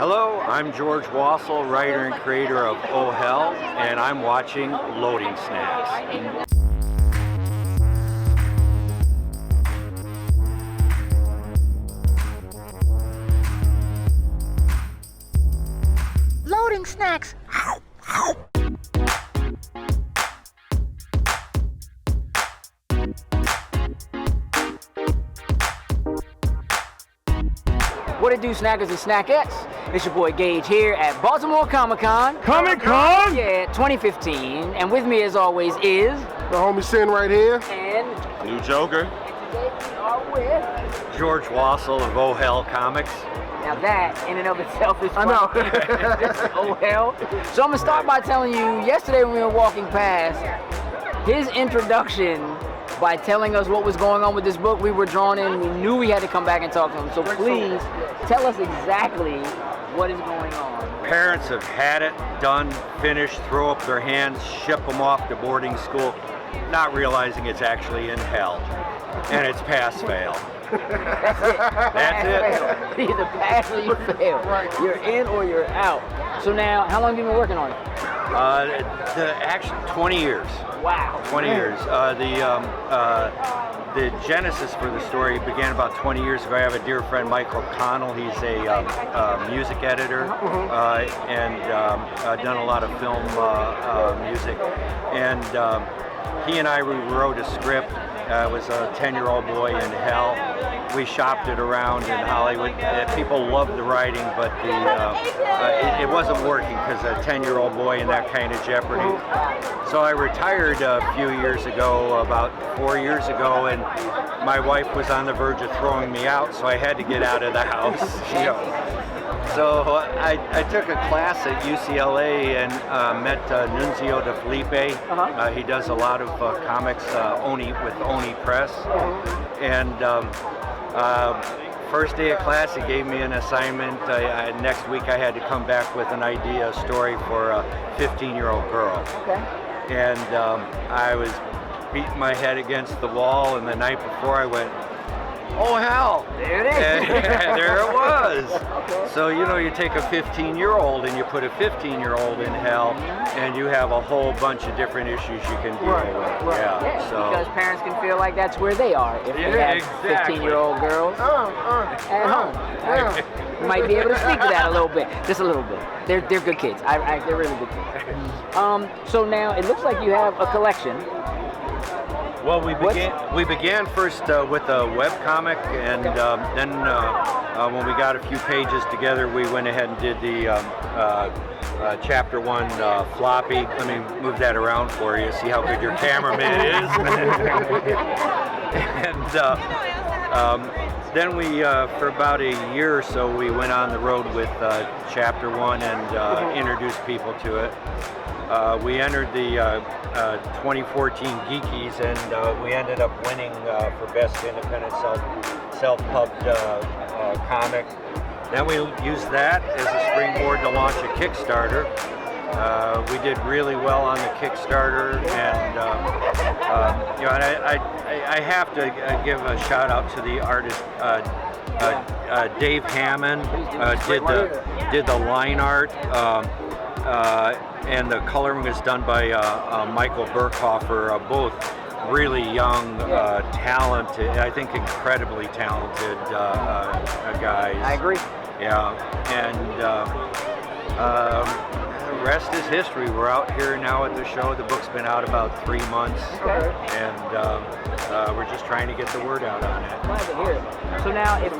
Hello, I'm George Wassail, writer and creator of Oh Hell, and I'm watching Loading Snacks. Loading Snacks. What it do, snackers and snackettes? It's your boy Gage here at Baltimore Comic-Con. Comic-Con? Yeah, 2015. And with me as always is... The homie sitting right here. And... New Joker. And today we are with... George Wassail of Oh Hell Comics. Now that, in and of itself, is fun. I know. This is Oh Hell. So I'm going to start by telling you, yesterday when we were walking past, his introduction by telling us what was going on with this book, we were drawn in. We knew we had to come back and talk to him. So please, tell us exactly what is going on. Parents have had it, done, finished, throw up their hands, ship them off to boarding school, not realizing it's actually in hell. And it's pass-fail. That's it. Either pass or you fail. Right. You're in or you're out. So now, how long have you been working on it? Actually, 20 years. Wow. 20 years. The genesis for the story began about 20 years ago. I have a dear friend, Michael Connell. He's a music editor and done a lot of film music. And he and I wrote a script. I was a 10-year-old boy in hell. We shopped it around in Hollywood. People loved the writing, but it wasn't working because a 10-year-old boy in that kind of jeopardy. So I retired a few years ago, about 4 years ago, and my wife was on the verge of throwing me out, so I had to get out of the house. You know. So I took a class at UCLA and met Nunzio De Felipe. He does a lot of comics with Oni Press. And first day of class, he gave me an assignment. Next week, I had to come back with an idea, a story for a 15-year-old girl. Okay. And I was beating my head against the wall, and the night before I went, oh hell! There it is. And there it was. Okay. So, you know, you take a 15-year-old and you put a 15-year-old in hell, and you have a whole bunch of different issues you can deal with. Yeah, So because parents can feel like that's where they are if they have exactly. 15-year-old girls at home. You might be able to speak to that a little bit, just a little bit. They're good kids. They're really good kids. So now it looks like you have a collection. Well, we began first with a web comic, and then when we got a few pages together, we went ahead and did the chapter 1 floppy. Let me move that around for you, see how good your cameraman is. And then we, for about a year or so, we went on the road with chapter 1 and introduced people to it. We entered the 2014 Geekies, and we ended up winning for Best Independent Self-Pubbed Comic. Then we used that as a springboard to launch a Kickstarter. We did really well on the Kickstarter, and you know, and I have to give a shout out to the artist Dave Hammond. Did the line art. And the coloring was done by Michael Burkhofer, both really young, talented, I think incredibly talented guys. I agree. Yeah, and the rest is history. We're out here now at the show. The book's been out about 3 months, and we're just trying to get the word out on it. Glad to hear it. So now, if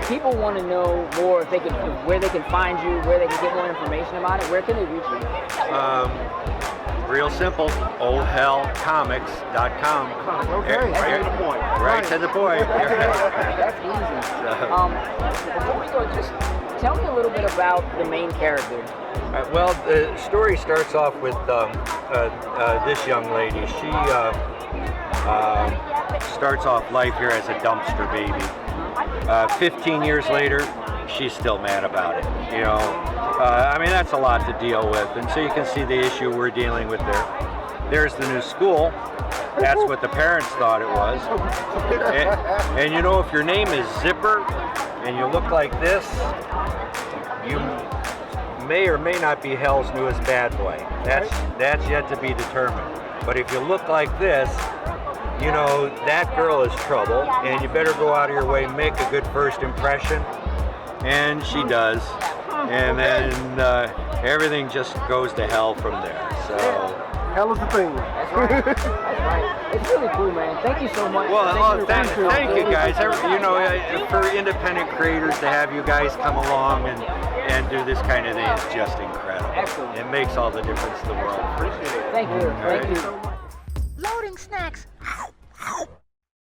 people want to know more, if they can, where they can find you, where they can get more information about it, where can they reach you? Real simple, oldhellcomics.com. Okay. Right to the point. Right to the point. That's easy. Before we go, just tell me a little bit about the main character. Well, the story starts off with this young lady. She starts off life here as a dumpster baby. 15 years later, she's still mad about it. You know, I mean, that's a lot to deal with, and so you can see the issue we're dealing with there. There's the new school. That's what the parents thought it was. And you know, if your name is Zipper and you look like this, you may or may not be hell's newest bad boy. That's yet to be determined. But if you look like this, you know that girl is trouble, and you better go out of your way, make a good first impression. And she does, and then everything just goes to hell from there. So. Hell is the thing. That's right. That's right. It's really cool, man. Thank you so much. Well, thank you guys. You know, for independent creators to have you guys come along and do this kind of thing is just incredible. Excellent. It makes all the difference in the world. Appreciate it. Thank you. Thank you. Loading snacks.